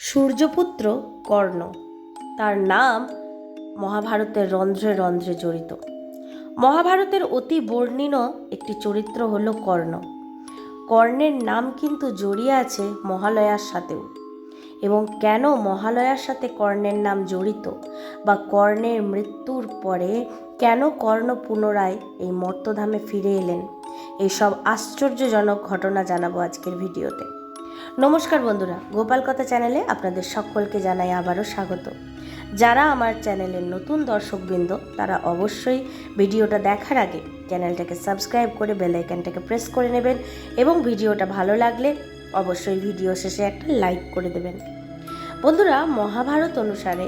সূর্যপুত্র কর্ণ, তার নাম মহাভারতের রন্ধ্রে রন্ধ্রে জড়িত। মহাভারতের অতি বর্ণিত একটি চরিত্র হল কর্ণ। কর্ণের নাম কিন্তু জড়িয়ে আছে মহালয়ার সাথেও। এবং কেন মহালয়ার সাথে কর্ণের নাম জড়িত, বা কর্ণের মৃত্যুর পরে কেন কর্ণ পুনরায় এই মর্তধামে ফিরে এলেন, এইসব আশ্চর্যজনক ঘটনা জানাবো আজকের ভিডিওতে। নমস্কার বন্ধুরা, গোপাল কথা চ্যানেলে আপনাদের সকলকে জানাই আবারও স্বাগত। যারা আমার চ্যানেলের নতুন দর্শকবৃন্দ তারা অবশ্যই ভিডিওটা দেখার আগে চ্যানেলটাকে সাবস্ক্রাইব করে বেল আইকনটাকে প্রেস করে নেবেন এবং ভিডিওটা ভালো লাগলে অবশ্যই ভিডিও শেষে একটা লাইক করে দেবেন। বন্ধুরা, মহাভারত অনুসারে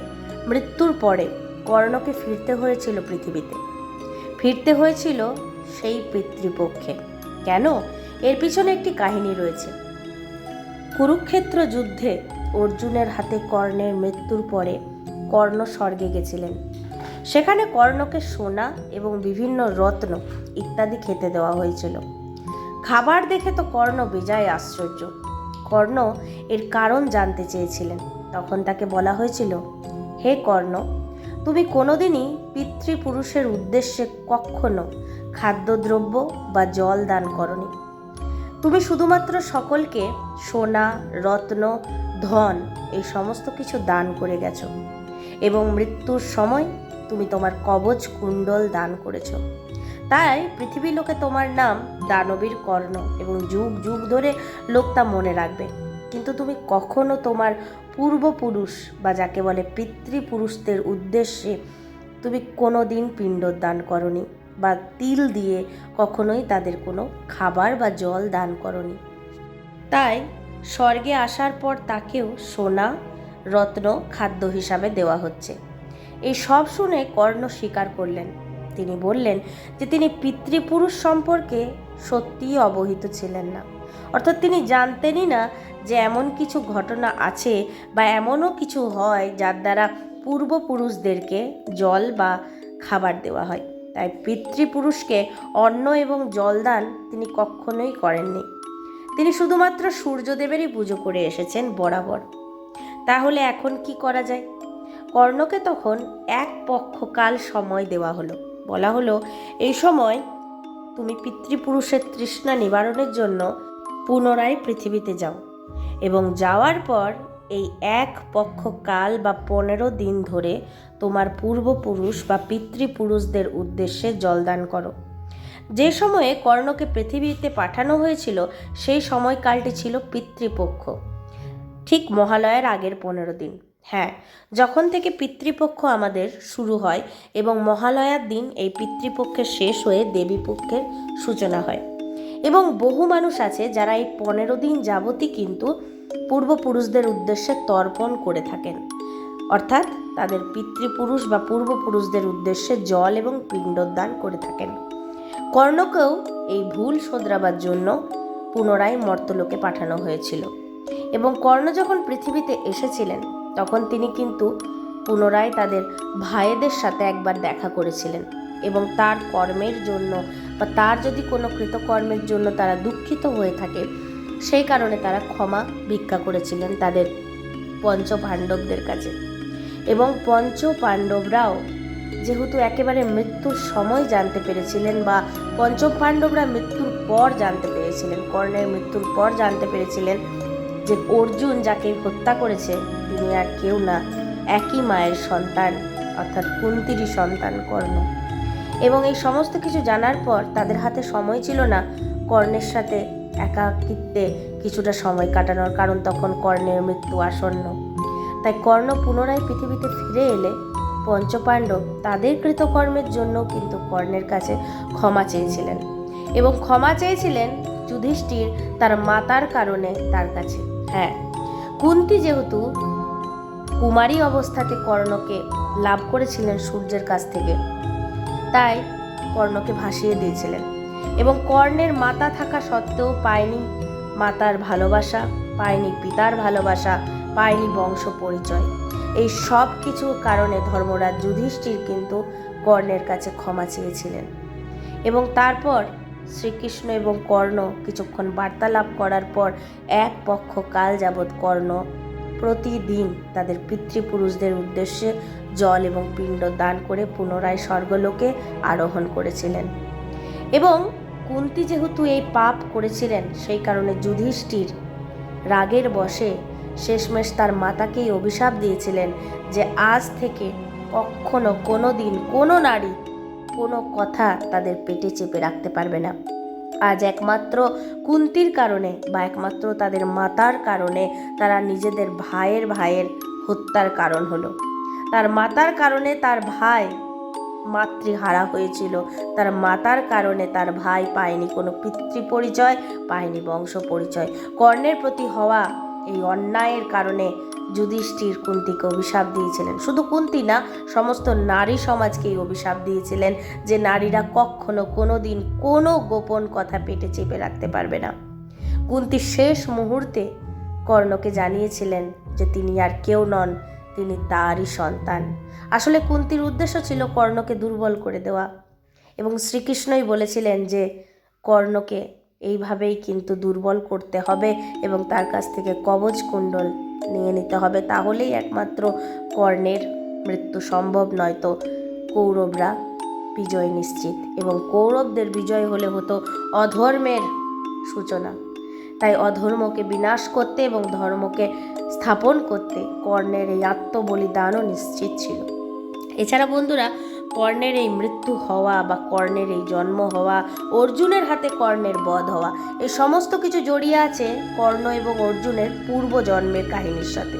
মৃত্যুর পরে কর্ণকে ফিরতে হয়েছিল পৃথিবীতে, ফিরতে হয়েছিল সেই পিতৃপক্ষে। কেন? এর পিছনে একটি কাহিনী রয়েছে। কুরুক্ষেত্র যুদ্ধে অর্জুনের হাতে কর্ণের মৃত্যুর পরে কর্ণ স্বর্গে গেছিলেন। সেখানে কর্ণকে সোনা এবং বিভিন্ন রত্ন ইত্যাদি খেতে দেওয়া হয়েছিল। খাবার দেখে তো কর্ণ বেজায় আশ্চর্য। কর্ণ এর কারণ জানতে চেয়েছিলেন। তখন তাকে বলা হয়েছিল, হে কর্ণ, তুমি কোনোদিনই পিতৃপুরুষের উদ্দেশ্যে কখনো খাদ্যদ্রব্য বা জল দান করনি। তুমি শুধুমাত্র সকলকে সোনা, রত্ন, ধন এই সমস্ত কিছু দান করে গেছো এবং মৃত্যুর সময় তুমি তোমার কবচ কুণ্ডল দান করেছ। তাই পৃথিবী লোকে তোমার নাম দানবীর কর্ণ এবং যুগ যুগ ধরে লোক তা মনে রাখবে। কিন্তু তুমি কখনো তোমার পূর্বপুরুষ বা যাকে বলে পিতৃপুরুষদের উদ্দেশ্যে তুমি কোনো দিন পিণ্ডদান করনি বা তিল দিয়ে কখনোই তাদের কোনো খাবার বা জল দান করনি। তাই স্বর্গে আসার পর তাকেও সোনা, রত্ন খাদ্য হিসাবে দেওয়া হচ্ছে। এই সব শুনে কর্ণ স্বীকার করলেন। তিনি বললেন যে তিনি পিতৃপুরুষ সম্পর্কে সত্যিই অবহিত ছিলেন না, অর্থাৎ তিনি জানতেনই না যে এমন কিছু ঘটনা আছে বা এমনও কিছু হয় যার দ্বারা পূর্বপুরুষদেরকে জল বা খাবার দেওয়া হয়। তাই পিতৃপুরুষকে অন্ন এবং জলদান তিনি কখনোই করেননি। তিনি শুধুমাত্র সূর্যদেবেরই পুজো করে এসেছেন বরাবর। তাহলে এখন কি করা যায়? কর্ণকে তখন এক পক্ষকাল সময় দেওয়া হলো। বলা হলো, এই সময় তুমি পিতৃপুরুষের তৃষ্ণা নিবারণের জন্য পুনরায় পৃথিবীতে যাও এবং যাওয়ার পর এই এক পক্ষকাল বা 15 দিন ধরে তোমার পূর্বপুরুষ বা পিতৃপুরুষদের উদ্দেশ্যে জলদান করো। যে সময়ে কর্ণকে পৃথিবীতে পাঠানো হয়েছিল সেই সময়কালটি ছিল পিতৃপক্ষ, ঠিক মহালয়ার আগের 15 দিন। হ্যাঁ, যখন থেকে পিতৃপক্ষ আমাদের শুরু হয় এবং মহালয়ার দিন এই পিতৃপক্ষের শেষ হয়ে দেবীপক্ষের সূচনা হয়। এবং বহু মানুষ আছে যারা এই 15 দিন যাবতই কিন্তু পূর্বপুরুষদের উদ্দেশ্যে তর্পণ করে থাকেন, অর্থাৎ তাদের পিতৃপুরুষ বা পূর্বপুরুষদের উদ্দেশ্যে জল এবং পিণ্ডদান করে থাকেন। কর্ণকেও এই ভুল শোধরাবার জন্য পুনরায় মর্তলোকে পাঠানো হয়েছিল। এবং কর্ণ যখন পৃথিবীতে এসেছিলেন তখন তিনি কিন্তু পুনরায় তাদের ভাইদের সাথে একবার দেখা করেছিলেন এবং তার কর্মের জন্য বা তার যদি কোনো কৃতকর্মের জন্য তারা দুঃখিত হয়ে থাকে সেই কারণে তারা ক্ষমা ভিক্ষা করেছিলেন তাদের পঞ্চপাণ্ডবদের কাছে। এবং পঞ্চপাণ্ডবরাও যেহেতু একেবারে মৃত্যুর সময় জানতে পেরেছিলেন বা পঞ্চপাণ্ডবরা মৃত্যুর পর জানতে পেরেছিলেন, কর্ণের মৃত্যুর পর জানতে পেরেছিলেন যে অর্জুন যাকে হত্যা করেছে তিনি আর কেউ না, একই মায়ের সন্তান অর্থাৎ কুন্তিরই সন্তান কর্ণ। এবং এই সমস্ত কিছু জানার পর তাদের হাতে সময় ছিল না কর্ণের সাথে একাকিত্বে কিছুটা সময় কাটানোর, কারণ তখন কর্ণের মৃত্যু আসন্ন। তাই কর্ণ পুনরায় পৃথিবীতে ফিরে এলে পঞ্চপাণ্ডব তাদের কৃতকর্মের জন্য কিন্তু কর্ণের কাছে ক্ষমা চেয়েছিলেন এবং ক্ষমা চেয়েছিলেন যুধিষ্ঠির তার মাতার কারণে তার কাছে। হ্যাঁ, কুন্তী যেহেতু কুমারী অবস্থাতে কর্ণকে লাভ করেছিলেন সূর্যের কাছ থেকে, তাই কর্ণকে ভাসিয়ে দিয়েছিলেন এবং কর্ণের মাতা থাকা সত্ত্বেও পায়নি মাতার ভালোবাসা, পায়নি পিতার ভালোবাসা, পায়নি বংশ পরিচয়। এই সব কিছু কারণে ধর্মরাজ যুধিষ্ঠির কিন্তু কর্ণের কাছে ক্ষমা চেয়েছিলেন। এবং তারপর শ্রীকৃষ্ণ এবং কর্ণ কিছুক্ষণ বার্তালাপ করার পর এক পক্ষ কাল যাবৎ কর্ণ প্রতিদিন তাদের পিতৃপুরুষদের উদ্দেশ্যে জল এবং পিণ্ড দান করে পুনরায় স্বর্গলোকে আরোহণ করেছিলেন। এবং কুন্তী যেহেতু এই পাপ করেছিলেন, সেই কারণে যুধিষ্ঠির রাগের বশে শেষমেশ তার মাতাকেই অভিশাপ দিয়েছিলেন যে আজ থেকে কখনো কোনো দিন কোনো নারী কোনো কথা তাদের পেটে চেপে রাখতে পারবে না। আজ একমাত্র কুন্তির কারণে বা একমাত্র তাদের মাতার কারণে তারা নিজেদের ভাইয়ের হত্যার কারণ হলো। তার মাতার কারণে তার ভাই মাতৃহারা হয়েছিল, তার মাতার কারণে তার ভাই পায়নি কোনো পিতৃ পরিচয়, পায়নি বংশ পরিচয়। কর্ণের প্রতি হওয়া এই অন্যায়ের কারণে যুধিষ্ঠির কুন্তিকে অভিশাপ দিয়েছিলেন। শুধু কুন্তি না, সমস্ত নারী সমাজকেই অভিশাপ দিয়েছিলেন যে নারীরা কখনো কোনো দিন কোনো গোপন কথা পেটে চেপে রাখতে পারবে না। কুন্তি শেষ মুহূর্তে কর্ণকে জানিয়েছিলেন যে তিনি আর কেউ নন, তিনি তারই সন্তান। আসলে কুন্তির উদ্দেশ্য ছিল কর্ণকে দুর্বল করে দেওয়া, এবং শ্রীকৃষ্ণই বলেছিলেন যে কর্ণকে এইভাবেই কিন্তু দুর্বল করতে হবে এবং তার কাছ থেকে কবচ কুণ্ডল নিয়ে নিতে হবে, তাহলেই একমাত্র কর্ণের মৃত্যু সম্ভব, নয়তো কৌরবরা বিজয় নিশ্চিত। এবং কৌরবদের বিজয় হলে হতো অধর্মের সূচনা। তাই অধর্মকে বিনাশ করতে এবং ধর্মকে স্থাপন করতে কর্ণের এই আত্মবলিদানও নিশ্চিত ছিল। এছাড়া বন্ধুরা, কর্ণের এই মৃত্যু হওয়া বা কর্ণের এই জন্ম হওয়া, অর্জুনের হাতে কর্ণের বধ হওয়া, এই সমস্ত কিছু জড়িয়ে আছে কর্ণ এবং অর্জুনের পূর্বজন্মের কাহিনীর সাথে।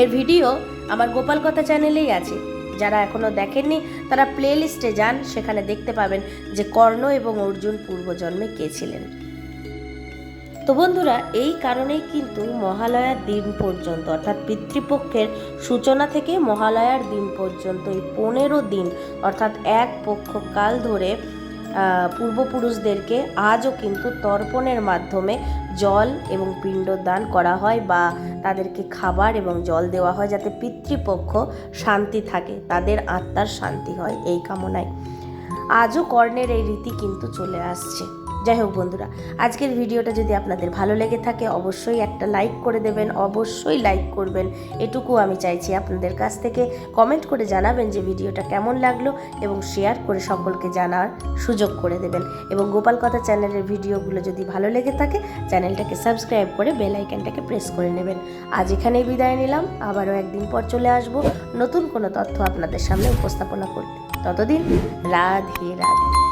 এর ভিডিও আমার গোপাল কথা চ্যানেলেই আছে। যারা এখনও দেখেননি তারা প্লে লিস্টে যান, সেখানে দেখতে পাবেন যে কর্ণ এবং অর্জুন পূর্বজন্মে কে ছিলেন। তো বন্ধুরা, এই কারণেই কিন্তু মহালয়ার দিন পর্যন্ত, অর্থাৎ পিতৃপক্ষের সূচনা থেকে মহালয়ার দিন পর্যন্ত এই 15 দিন অর্থাৎ এক পক্ষকাল ধরে পূর্বপুরুষদেরকে আজও কিন্তু তর্পণের মাধ্যমে জল এবং পিণ্ডদান করা হয় বা তাদেরকে খাবার এবং জল দেওয়া হয়, যাতে পিতৃপক্ষ শান্তি থাকে, তাদের আত্মার শান্তি হয়, এই কামনায় আজও কর্ণের এই রীতি কিন্তু চলে আসছে। যাই হোক বন্ধুরা, আজকের ভিডিওটা যদি আপনাদের ভালো লেগে থাকে অবশ্যই একটা লাইক করে দেবেন, অবশ্যই লাইক করবেন, এটুকু আমি চাইছি আপনাদের কাছ থেকে। কমেন্ট করে জানাবেন যে ভিডিওটা কেমন লাগলো এবং শেয়ার করে সকলকে জানার সুযোগ করে দেবেন। এবং গোপাল কথা চ্যানেলের ভিডিওগুলো যদি ভালো লেগে থাকে চ্যানেলটাকে সাবস্ক্রাইব করে বেল আইকনটাকে প্রেস করে নেবেন। আজ এখানেই বিদায় নিলাম, আবারও একদিন পর চলে আসব নতুন কোনো তথ্য আপনাদের সামনে উপস্থাপনা করতে। ততদিন রাধে রাধে।